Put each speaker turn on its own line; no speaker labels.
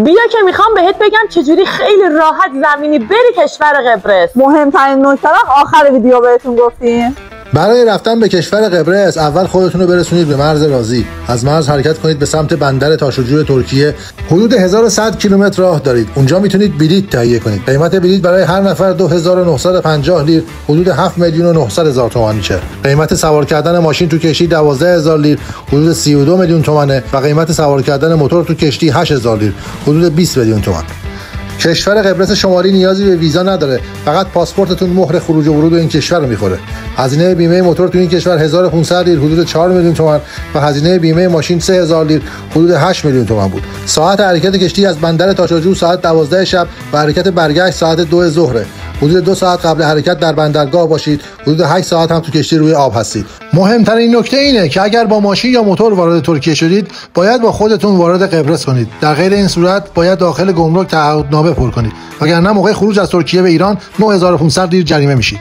بیا که میخوام بهت بگم چجوری خیلی راحت زمینی بری کشور قبرس.
مهمترین نکته رو آخر ویدیو بهتون گفتیم.
برای رفتن به کشور قبرس اول خودتون رو برسونید به مرز رازی. از مرز حرکت کنید به سمت بندر تاشوجو ترکیه. حدود 1100 کیلومتر راه دارید. اونجا میتونید بلیط تهیه کنید. قیمت بلیط برای هر نفر 2950 لیر، حدود 7,900,000 تومان میشه. قیمت سوار کردن ماشین تو کشتی 12,000 لیر، حدود 32 میلیون تومانه و قیمت سوار کردن موتور تو کشتی 8,000 لیر، حدود 20 میلیون تومان. کشور قبرس شمالی نیازی به ویزا نداره، فقط پاسپورتتون مهر خروج و ورود به این کشور رو میخوره. هزینه بیمه موتور تو این کشور 1500 لیر، حدود 4 میلیون تومان و هزینه بیمه ماشین 3000 لیر، حدود 8 میلیون تومان بود. ساعت حرکت کشتی از بندر تاشوجو ساعت 12 شب و حرکت برگشت ساعت 2 ظهر. حدود 2 ساعت قبل حرکت در بندرگاه باشید. حدود 8 ساعت هم تو کشتی روی آب هستید. مهمترین نکته اینه که اگر با ماشین یا موتور وارد ترکیه شدید، باید با خودتون وارد قبرس کنید. در غیر این صورت باید داخل گمرک تعهدنامه پر کنید. وگرنه موقع خروج از ترکیه به ایران 9500 لیر جریمه میشید.